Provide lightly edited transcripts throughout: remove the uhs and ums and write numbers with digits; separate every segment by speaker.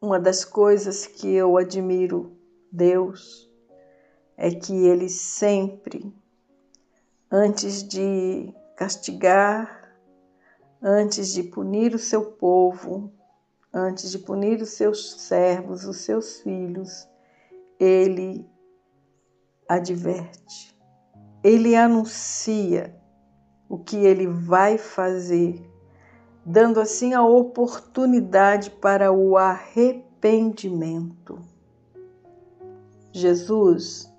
Speaker 1: Uma das coisas que eu admiro Deus é que Ele sempre, antes de castigar, antes de punir o seu povo, antes de punir os seus servos, os seus filhos, Ele adverte, Ele anuncia o que Ele vai fazer, dando assim a oportunidade para o arrependimento. Jesus,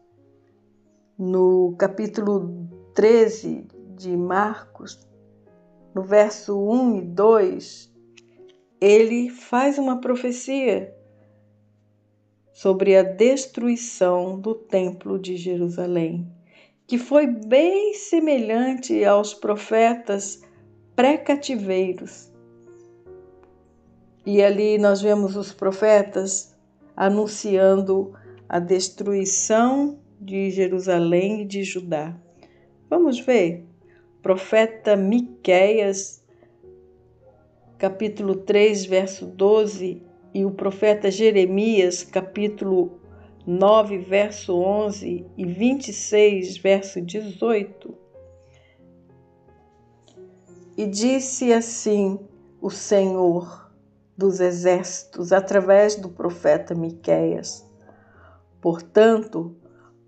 Speaker 1: no capítulo 13 de Marcos, no verso 1 e 2, ele faz uma profecia sobre a destruição do Templo de Jerusalém, que foi bem semelhante aos profetas pré-cativeiros. E ali nós vemos os profetas anunciando a destruição de Jerusalém e de Judá. Vamos ver? Profeta Miqueias, capítulo 3, verso 12, e o profeta Jeremias, capítulo 9, verso 11 e 26, verso 18. E disse assim o Senhor dos exércitos, através do profeta Miqueias: portanto,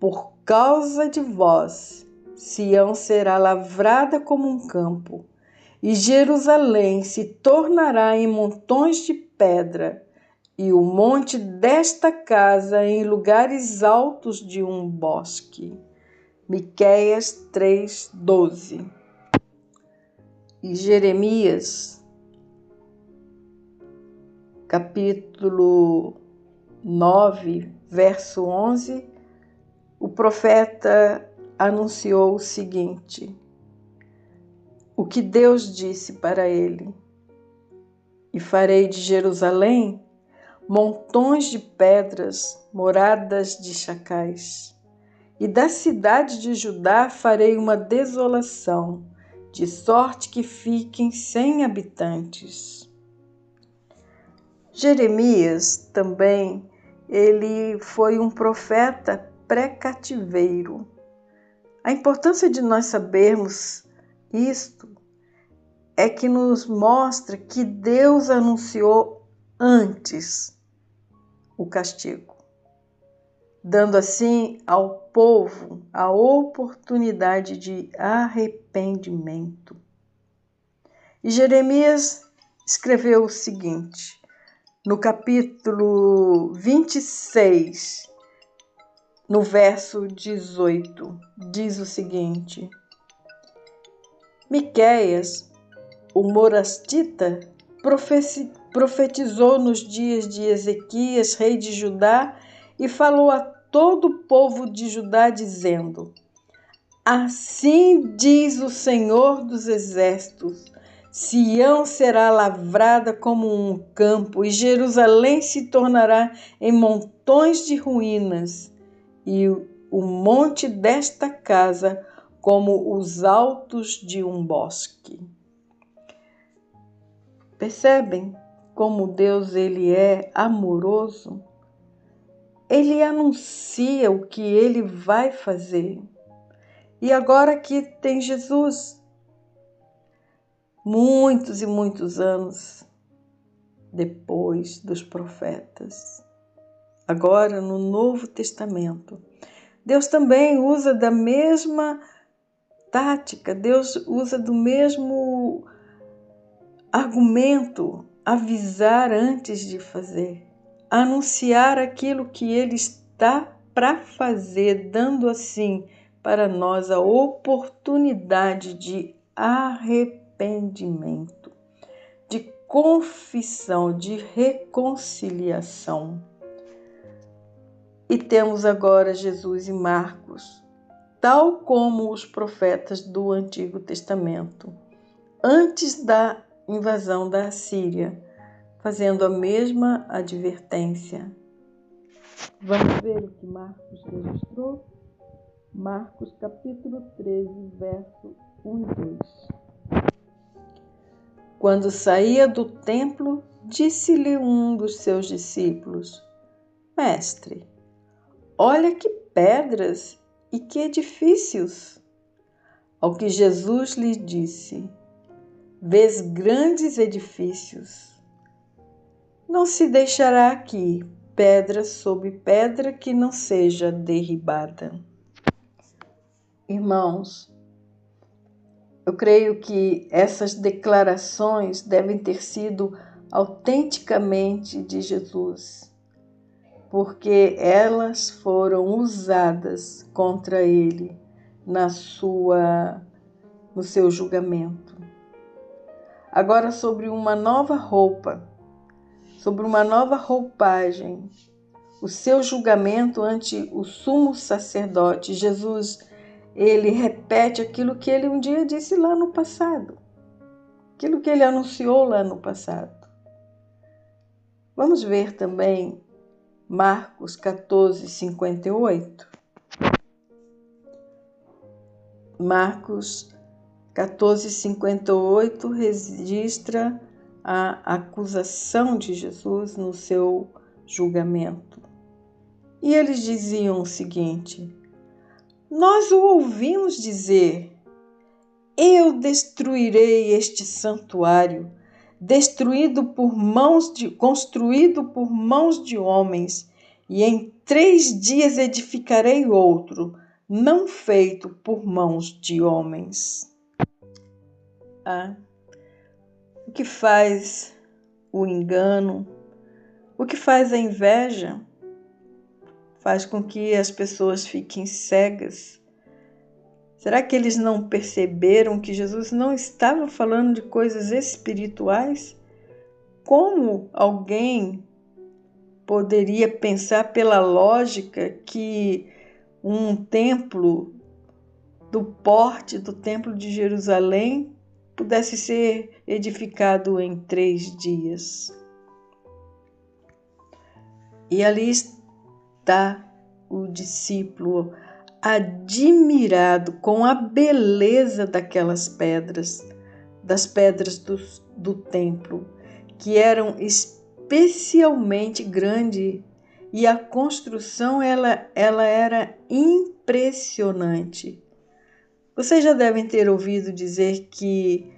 Speaker 1: por causa de vós, Sião será lavrada como um campo, e Jerusalém se tornará em montões de pedra, e o monte desta casa em lugares altos de um bosque. Miqueias 3:12. E Jeremias, capítulo 9, verso 11, o profeta anunciou o seguinte: o que Deus disse para ele: e farei de Jerusalém montões de pedras, moradas de chacais, e da cidade de Judá farei uma desolação, de sorte que fiquem sem habitantes. Jeremias também, ele foi um profeta pré-cativeiro. A importância de nós sabermos isto é que nos mostra que Deus anunciou antes o castigo, dando assim ao povo a oportunidade de arrependimento. E Jeremias escreveu o seguinte, no capítulo 26, no verso 18, diz o seguinte: Miqueias, o morastita, profetizou nos dias de Ezequias, rei de Judá, e falou a todo o povo de Judá, dizendo: assim diz o Senhor dos exércitos: Sião será lavrada como um campo, e Jerusalém se tornará em montões de ruínas, e o monte desta casa como os altos de um bosque. Percebem como Deus ele é amoroso? Ele anuncia o que ele vai fazer. E agora aqui tem Jesus, muitos e muitos anos depois dos profetas. Agora no Novo Testamento, Deus também usa da mesma tática, Deus usa do mesmo argumento, avisar antes de fazer, anunciar aquilo que Ele está para fazer, dando assim para nós a oportunidade de arrependimento, de confissão, de reconciliação. E temos agora Jesus e Marcos, tal como os profetas do Antigo Testamento, antes da invasão da Assíria, fazendo a mesma advertência. Vamos ver o que Marcos registrou? Marcos capítulo 13, verso 1 e 2. Quando saía do templo, Disse-lhe um dos seus discípulos: Mestre, olha que pedras e que edifícios! Ao que Jesus lhe disse: Vês grandes edifícios. Não se deixará aqui pedra sobre pedra que não seja derribada. Irmãos, eu creio que essas declarações devem ter sido autenticamente de Jesus, porque elas foram usadas contra ele no seu julgamento. Agora, sobre uma nova roupa, sobre uma nova roupagem, o seu julgamento ante o sumo sacerdote, Jesus, ele repete aquilo que ele um dia disse lá no passado, aquilo que ele anunciou lá no passado. Vamos ver também Marcos 14:58. Marcos 14:58 registra a acusação de Jesus no seu julgamento. E eles diziam o seguinte: Nós o ouvimos dizer: Eu destruirei este santuário, construído por mãos de homens, e em 3 dias edificarei outro, não feito por mãos de homens. O que faz o engano, o que faz a inveja, faz com que as pessoas fiquem cegas. Será que eles não perceberam que Jesus não estava falando de coisas espirituais? Como alguém poderia pensar pela lógica que um templo do porte do Templo de Jerusalém pudesse ser edificado em 3 dias? E ali está o discípulo admirado com a beleza daquelas pedras, das pedras do templo, que eram especialmente grandes, e a construção ela era impressionante. Vocês já devem ter ouvido dizer que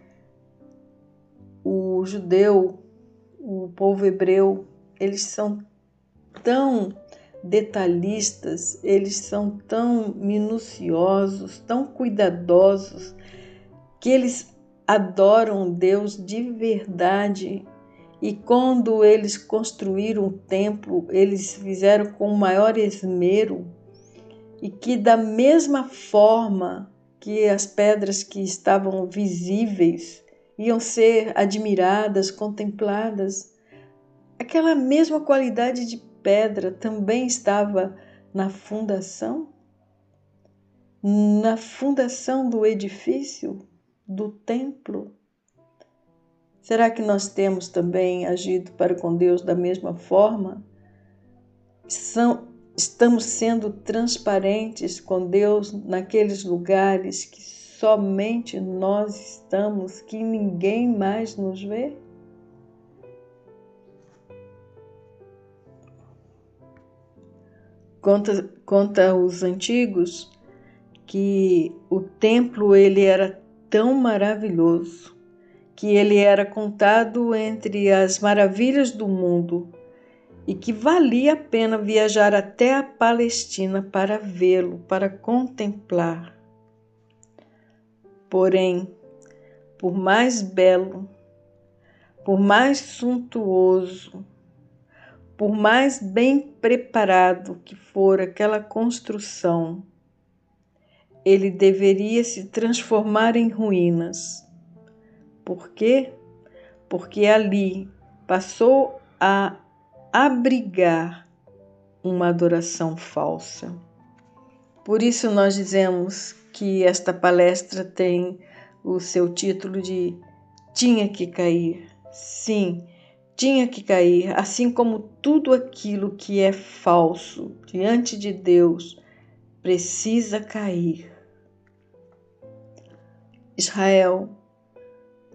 Speaker 1: o judeu, o povo hebreu, eles são tão detalhistas, eles são tão minuciosos, tão cuidadosos, que eles adoram Deus de verdade. E quando eles construíram o templo, eles fizeram com o maior esmero, e que da mesma forma que as pedras que estavam visíveis iam ser admiradas, contempladas, aquela mesma qualidade de pedra também estava na fundação do edifício, do templo. Será que nós temos também agido para com Deus da mesma forma? Estamos sendo transparentes com Deus naqueles lugares que somente nós estamos, que ninguém mais nos vê? Conta os antigos que o templo ele era tão maravilhoso que ele era contado entre as maravilhas do mundo e que valia a pena viajar até a Palestina para vê-lo, para contemplar. Porém, por mais belo, por mais suntuoso, por mais bem preparado que for aquela construção, ele deveria se transformar em ruínas. Por quê? Porque ali passou a abrigar uma adoração falsa. Por isso nós dizemos que esta palestra tem o seu título de Tinha que cair. Sim, tinha que cair, assim como tudo aquilo que é falso diante de Deus precisa cair. Israel,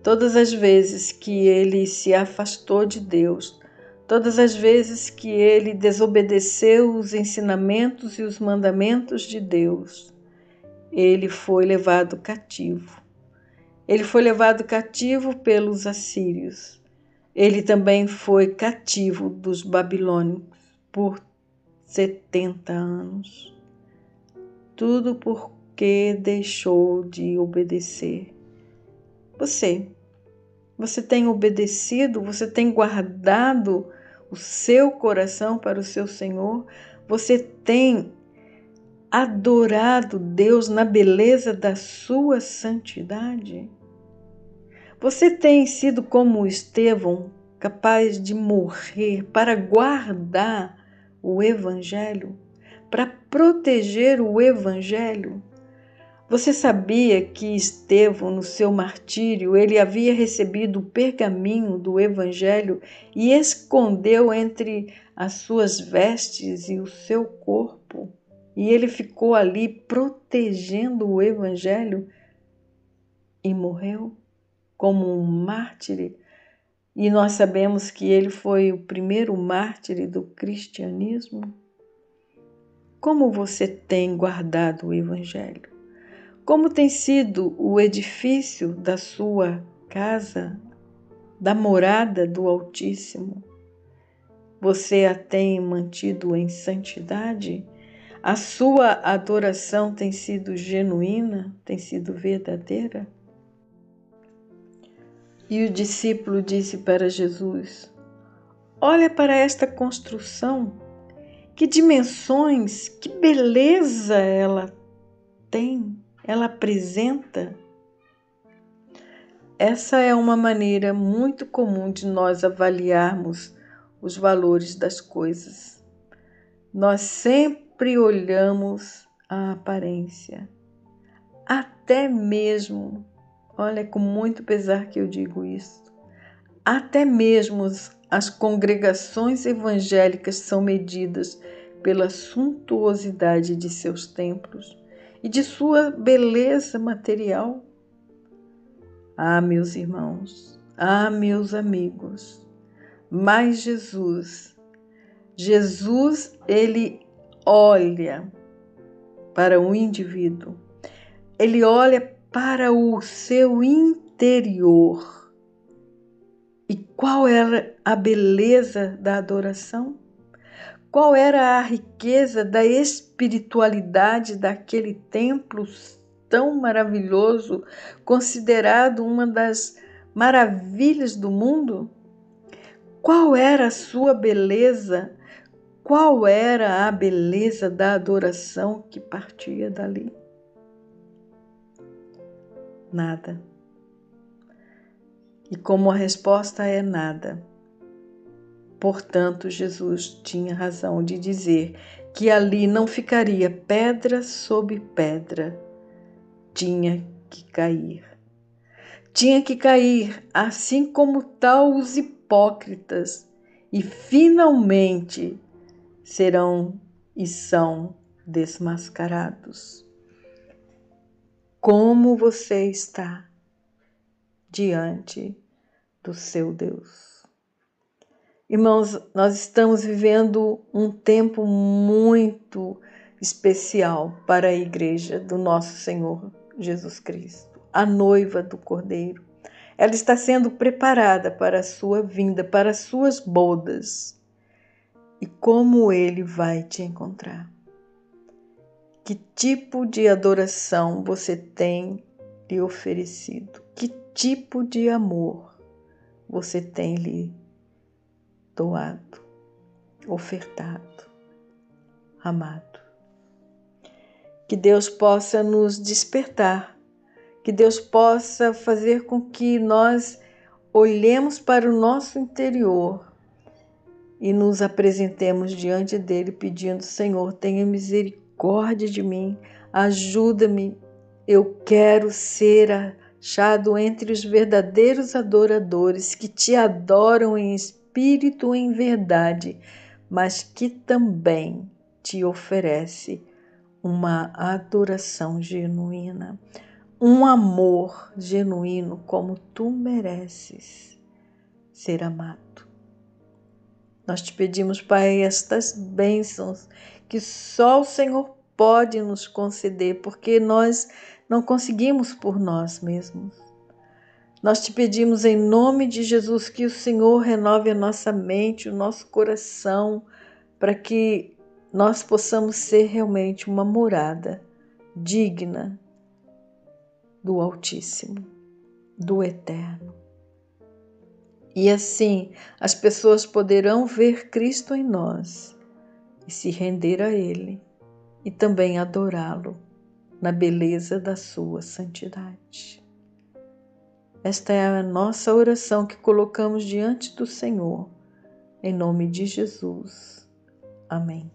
Speaker 1: Todas as vezes que ele se afastou de Deus, todas as vezes que ele desobedeceu os ensinamentos e os mandamentos de Deus, ele foi levado cativo. Ele foi levado cativo pelos assírios. Ele também foi cativo dos babilônicos por 70 anos. Tudo porque deixou de obedecer. Você tem obedecido? Você tem guardado o seu coração para o seu Senhor? Você tem adorado Deus na beleza da sua santidade? Você tem sido como Estevão, capaz de morrer para guardar o Evangelho, para proteger o Evangelho? Você sabia que Estevão, no seu martírio, ele havia recebido o pergaminho do Evangelho e escondeu entre as suas vestes e o seu corpo? E ele ficou ali protegendo o Evangelho e morreu como um mártir. E nós sabemos que ele foi o primeiro mártir do cristianismo. Como você tem guardado o Evangelho? Como tem sido o edifício da sua casa, da morada do Altíssimo? Você a tem mantido em santidade? A sua adoração tem sido genuína? Tem sido verdadeira? E o discípulo disse para Jesus: olha para esta construção, que dimensões, que beleza ela tem, ela apresenta. Essa é uma maneira muito comum de nós avaliarmos os valores das coisas. Nós sempre olhamos a aparência, até mesmo, olha, com muito pesar que eu digo isso, até mesmo as congregações evangélicas são medidas pela suntuosidade de seus templos e de sua beleza material. Ah, meus irmãos, ah, meus amigos, mas Jesus, ele olha para o indivíduo, ele olha para o seu interior. E qual era a beleza da adoração? Qual era a riqueza da espiritualidade daquele templo tão maravilhoso, considerado uma das maravilhas do mundo? Qual era a sua beleza? Qual era a beleza da adoração que partia dali? Nada. E como a resposta é nada, portanto, Jesus tinha razão de dizer que ali não ficaria pedra sobre pedra. Tinha que cair. Tinha que cair, assim como tal os hipócritas, e finalmente serão e são desmascarados. Como você está diante do seu Deus? Irmãos, nós estamos vivendo um tempo muito especial para a igreja do nosso Senhor Jesus Cristo, a noiva do Cordeiro. Ela está sendo preparada para a sua vinda, para as suas bodas. E como ele vai te encontrar? Que tipo de adoração você tem lhe oferecido? Que tipo de amor você tem lhe doado, ofertado, amado? Que Deus possa nos despertar, que Deus possa fazer com que nós olhemos para o nosso interior e nos apresentemos diante dele pedindo: Senhor, tenha misericórdia de mim, ajuda-me, eu quero ser achado entre os verdadeiros adoradores que te adoram em espírito e em verdade, mas que também te oferece uma adoração genuína, um amor genuíno como tu mereces ser amado. Nós te pedimos, Pai, estas bênçãos que só o Senhor pode nos conceder, porque nós não conseguimos por nós mesmos. Nós te pedimos em nome de Jesus que o Senhor renove a nossa mente, o nosso coração, para que nós possamos ser realmente uma morada digna do Altíssimo, do Eterno. E assim as pessoas poderão ver Cristo em nós e se render a Ele e também adorá-lo na beleza da sua santidade. Esta é a nossa oração que colocamos diante do Senhor, em nome de Jesus. Amém.